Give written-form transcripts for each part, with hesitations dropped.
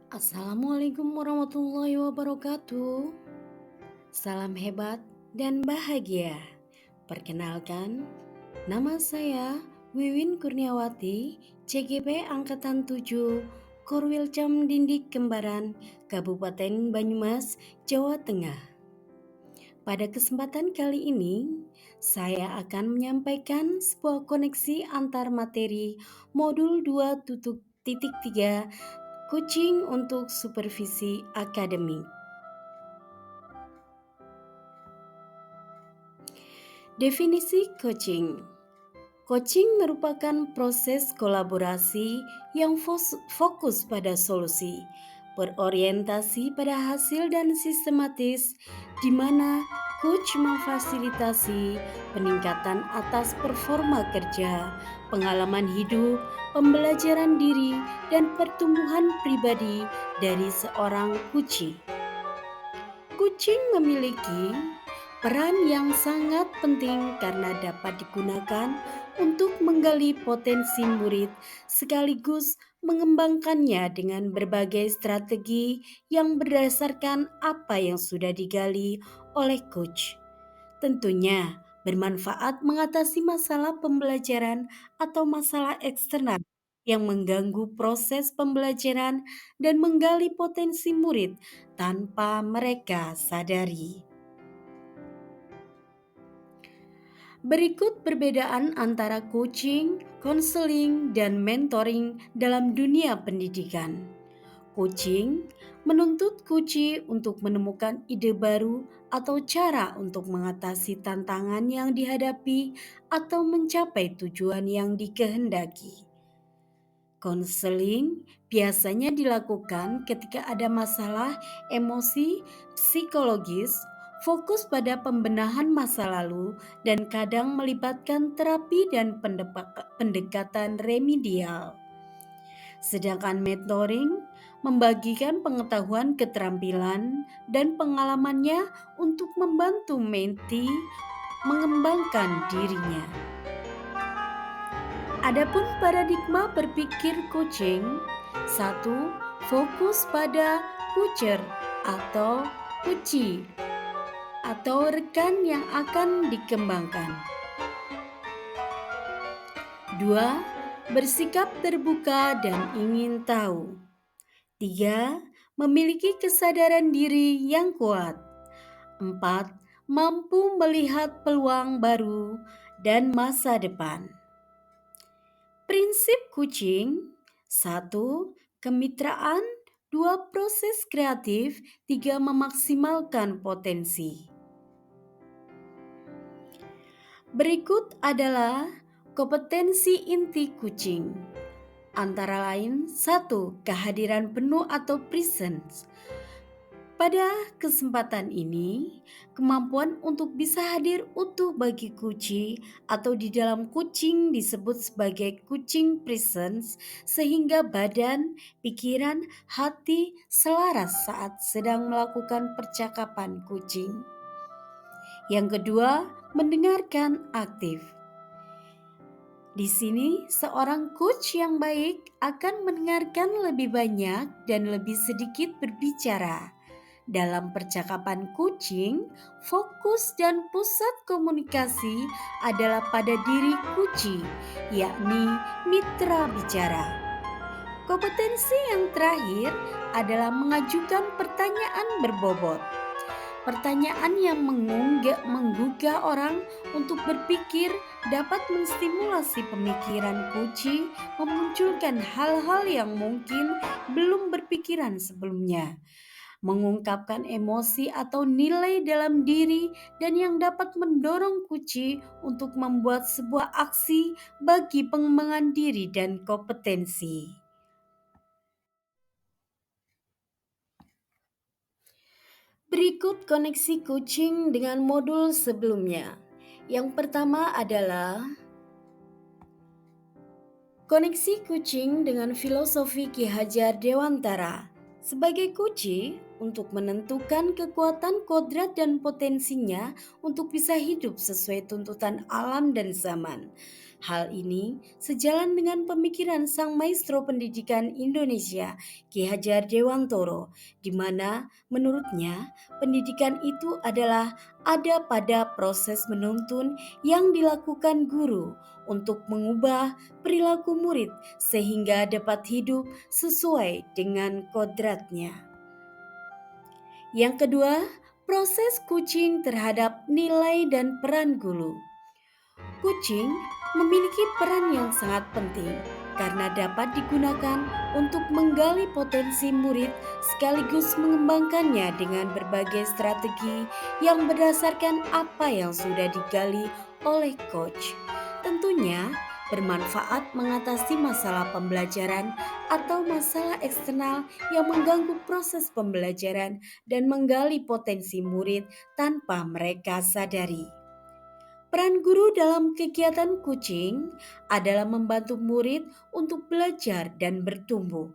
Assalamualaikum warahmatullahi wabarakatuh. Salam hebat dan bahagia. Perkenalkan, nama saya Wiwin Kurniawati, CGP Angkatan 7, Korwil Cam Dindik Kembaran, Kabupaten Banyumas, Jawa Tengah. Pada kesempatan kali ini, saya akan menyampaikan sebuah koneksi antar materi modul 2.3 Coaching untuk supervisi akademik. Definisi coaching. Coaching merupakan proses kolaborasi yang fokus pada solusi, berorientasi pada hasil dan sistematis, di mana coach memfasilitasi peningkatan atas performa kerja, pengalaman hidup, pembelajaran diri, dan pertumbuhan pribadi dari seorang coachee. Kucing memiliki peran yang sangat penting karena dapat digunakan untuk menggali potensi murid sekaligus mengembangkannya dengan berbagai strategi yang berdasarkan apa yang sudah digali oleh coach. Tentunya bermanfaat mengatasi masalah pembelajaran atau masalah eksternal yang mengganggu proses pembelajaran dan menggali potensi murid tanpa mereka sadari. Berikut perbedaan antara coaching, konseling, dan mentoring dalam dunia pendidikan. Coaching menuntut coachee untuk menemukan ide baru atau cara untuk mengatasi tantangan yang dihadapi atau mencapai tujuan yang dikehendaki. Konseling biasanya dilakukan ketika ada masalah emosi, psikologis, fokus pada pembenahan masa lalu, dan kadang melibatkan terapi dan pendekatan remedial. Sedangkan mentoring membagikan pengetahuan, keterampilan, dan pengalamannya untuk membantu mentee mengembangkan dirinya. Adapun paradigma berpikir coaching, 1. Fokus pada coacher atau coachee atau rekan yang akan dikembangkan. 2. Bersikap terbuka dan ingin tahu. 3. Memiliki kesadaran diri yang kuat. 4. Mampu melihat peluang baru dan masa depan. Prinsip coaching: 1. Kemitraan. 2. Proses kreatif. 3. Memaksimalkan potensi. Berikut adalah kompetensi inti coaching. Antara lain, 1. Kehadiran penuh atau presence. Pada kesempatan ini, kemampuan untuk bisa hadir utuh bagi coachee atau di dalam coaching disebut sebagai coaching presence, sehingga badan, pikiran, hati selaras saat sedang melakukan percakapan coaching. Yang kedua, mendengarkan aktif. Di sini, seorang coach yang baik akan mendengarkan lebih banyak dan lebih sedikit berbicara. Dalam percakapan coaching, fokus dan pusat komunikasi adalah pada diri coachee, yakni mitra bicara. Kompetensi yang terakhir adalah mengajukan pertanyaan berbobot. Pertanyaan yang menggugah orang untuk berpikir dapat menstimulasi pemikiran coachee, memunculkan hal-hal yang mungkin belum berpikiran sebelumnya, mengungkapkan emosi atau nilai dalam diri, dan yang dapat mendorong coachee untuk membuat sebuah aksi bagi pengembangan diri dan kompetensi. Berikut koneksi coaching dengan modul sebelumnya. Yang pertama adalah koneksi coaching dengan filosofi Ki Hajar Dewantara. Sebagai coachee, untuk menentukan kekuatan, kodrat, dan potensinya untuk bisa hidup sesuai tuntutan alam dan zaman. Hal ini sejalan dengan pemikiran sang maestro pendidikan Indonesia, Ki Hajar Dewantoro, di mana menurutnya pendidikan itu adalah ada pada proses menuntun yang dilakukan guru untuk mengubah perilaku murid sehingga dapat hidup sesuai dengan kodratnya. Yang kedua, proses coaching terhadap nilai dan peran guru. Kucing memiliki peran yang sangat penting karena dapat digunakan untuk menggali potensi murid sekaligus mengembangkannya dengan berbagai strategi yang berdasarkan apa yang sudah digali oleh coach. Tentunya bermanfaat mengatasi masalah pembelajaran atau masalah eksternal yang mengganggu proses pembelajaran dan menggali potensi murid tanpa mereka sadari. Peran guru dalam kegiatan coaching adalah membantu murid untuk belajar dan bertumbuh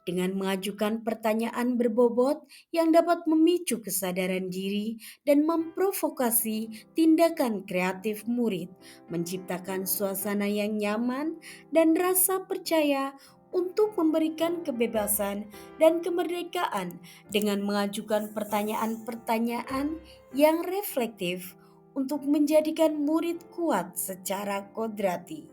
dengan mengajukan pertanyaan berbobot yang dapat memicu kesadaran diri dan memprovokasi tindakan kreatif murid, menciptakan suasana yang nyaman dan rasa percaya untuk memberikan kebebasan dan kemerdekaan dengan mengajukan pertanyaan-pertanyaan yang reflektif untuk menjadikan murid kuat secara kodrati.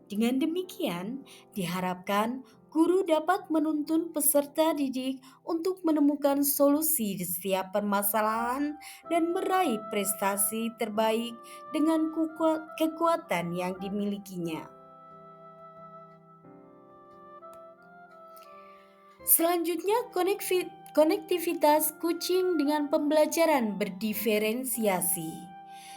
Dengan demikian, diharapkan guru dapat menuntun peserta didik untuk menemukan solusi di setiap permasalahan dan meraih prestasi terbaik dengan kekuatan yang dimilikinya. Selanjutnya, konektivitas kucing dengan pembelajaran berdiferensiasi.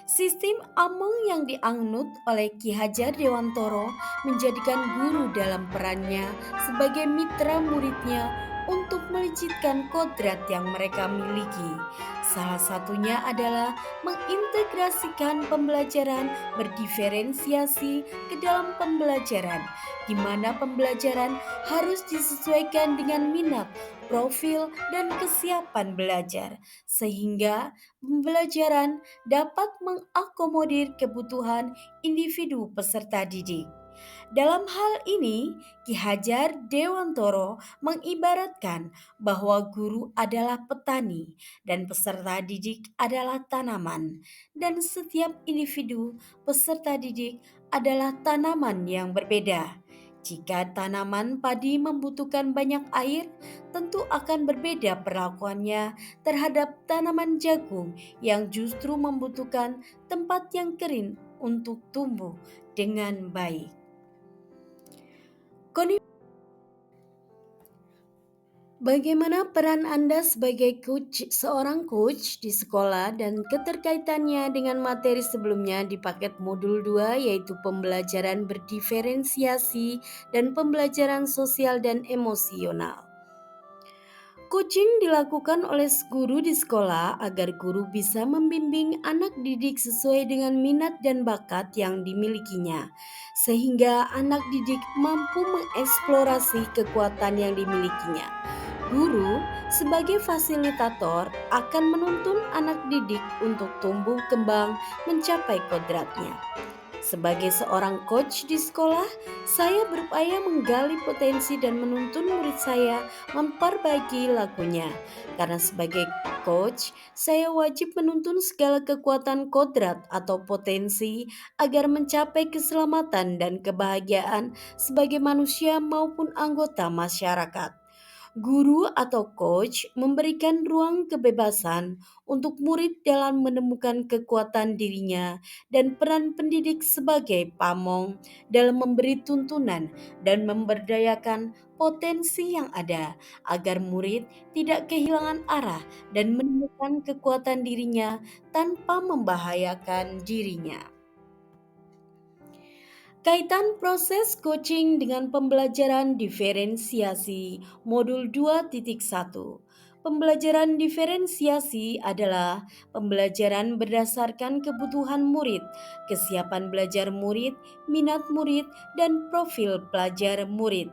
Sistem Among yang dianut oleh Ki Hajar Dewantoro menjadikan guru dalam perannya sebagai mitra muridnya untuk melejitkan kodrat yang mereka miliki. Salah satunya adalah mengintegrasikan pembelajaran berdiferensiasi ke dalam pembelajaran, di mana pembelajaran harus disesuaikan dengan minat, profil, dan kesiapan belajar, sehingga pembelajaran dapat mengakomodir kebutuhan individu peserta didik. Dalam hal ini, Ki Hajar Dewantoro mengibaratkan bahwa guru adalah petani dan peserta didik adalah tanaman, dan setiap individu peserta didik adalah tanaman yang berbeda. Jika tanaman padi membutuhkan banyak air, tentu akan berbeda perlakuannya terhadap tanaman jagung yang justru membutuhkan tempat yang kering untuk tumbuh dengan baik. Bagaimana peran Anda sebagai seorang coach di sekolah dan keterkaitannya dengan materi sebelumnya di paket modul 2 yaitu pembelajaran berdiferensiasi dan pembelajaran sosial dan emosional. Coaching dilakukan oleh guru di sekolah agar guru bisa membimbing anak didik sesuai dengan minat dan bakat yang dimilikinya, sehingga anak didik mampu mengeksplorasi kekuatan yang dimilikinya. Guru, sebagai fasilitator, akan menuntun anak didik untuk tumbuh kembang mencapai kodratnya. Sebagai seorang coach di sekolah, saya berupaya menggali potensi dan menuntun murid saya memperbaiki lakunya. Karena sebagai coach, saya wajib menuntun segala kekuatan kodrat atau potensi agar mencapai keselamatan dan kebahagiaan sebagai manusia maupun anggota masyarakat. Guru atau coach memberikan ruang kebebasan untuk murid dalam menemukan kekuatan dirinya dan peran pendidik sebagai pamong dalam memberi tuntunan dan memberdayakan potensi yang ada agar murid tidak kehilangan arah dan menemukan kekuatan dirinya tanpa membahayakan dirinya. Kaitan proses coaching dengan pembelajaran diferensiasi modul 2.1. Pembelajaran diferensiasi adalah pembelajaran berdasarkan kebutuhan murid, kesiapan belajar murid, minat murid, dan profil pelajar murid.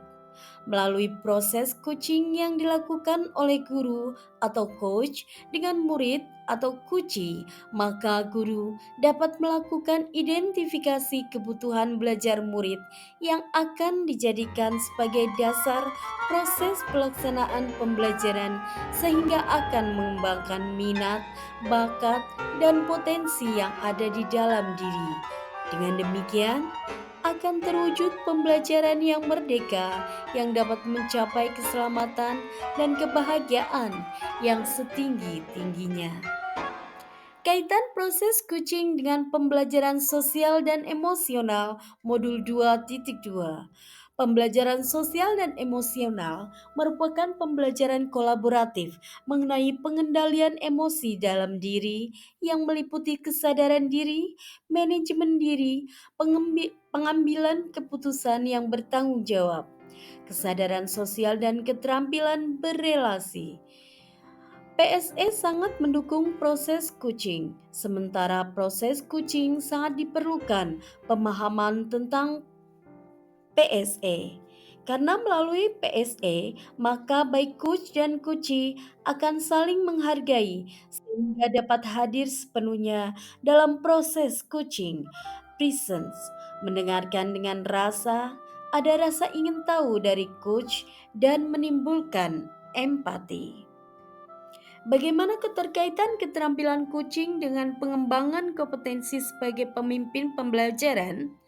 Melalui proses coaching yang dilakukan oleh guru atau coach dengan murid atau kuci, maka guru dapat melakukan identifikasi kebutuhan belajar murid yang akan dijadikan sebagai dasar proses pelaksanaan pembelajaran sehingga akan mengembangkan minat, bakat, dan potensi yang ada di dalam diri. Dengan demikian, akan terwujud pembelajaran yang merdeka yang dapat mencapai keselamatan dan kebahagiaan yang setinggi-tingginya. Kaitan proses coaching dengan pembelajaran sosial dan emosional modul 2.2. Pembelajaran sosial dan emosional merupakan pembelajaran kolaboratif mengenai pengendalian emosi dalam diri yang meliputi kesadaran diri, manajemen diri, pengambilan keputusan yang bertanggung jawab, kesadaran sosial dan keterampilan berelasi. PSE sangat mendukung proses coaching, sementara proses coaching sangat diperlukan pemahaman tentang PSE. Karena melalui PSE, maka baik coach dan coachee akan saling menghargai sehingga dapat hadir sepenuhnya dalam proses coaching. Presence, mendengarkan dengan rasa, ada rasa ingin tahu dari coach dan menimbulkan empati. Bagaimana keterkaitan keterampilan coaching dengan pengembangan kompetensi sebagai pemimpin pembelajaran?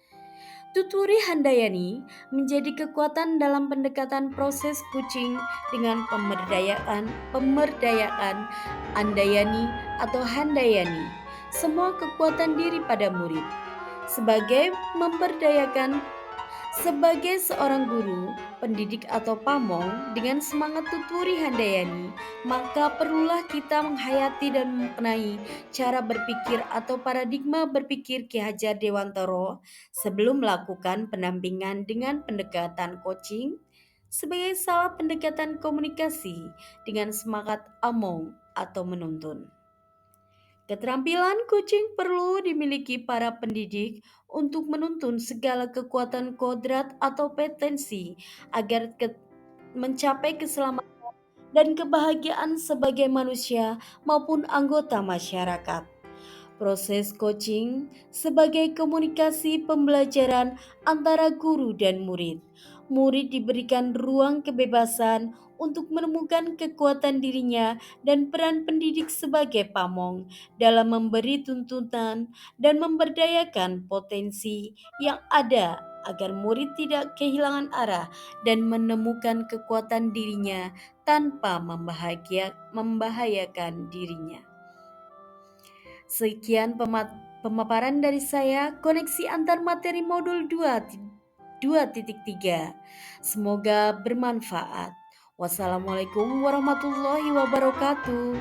Tuturi Handayani menjadi kekuatan dalam pendekatan proses coaching dengan pemberdayaan Andayani atau Handayani, semua kekuatan diri pada murid. Sebagai memberdayakan sebagai seorang guru, pendidik atau pamong dengan semangat tuturi Handayani, maka perlulah kita menghayati dan membenahi cara berpikir atau paradigma berpikir Ki Hajar Dewantara sebelum melakukan pendampingan dengan pendekatan coaching sebagai salah pendekatan komunikasi dengan semangat among atau menuntun. Keterampilan coaching perlu dimiliki para pendidik untuk menuntun segala kekuatan kodrat atau potensi agar mencapai keselamatan dan kebahagiaan sebagai manusia maupun anggota masyarakat. Proses coaching sebagai komunikasi pembelajaran antara guru dan murid. Murid diberikan ruang kebebasan untuk menemukan kekuatan dirinya dan peran pendidik sebagai pamong dalam memberi tuntutan dan memberdayakan potensi yang ada agar murid tidak kehilangan arah dan menemukan kekuatan dirinya tanpa membahayakan dirinya. Sekian pemaparan dari saya, koneksi antar materi modul 2.3. Semoga bermanfaat. Wassalamualaikum warahmatullahi wabarakatuh.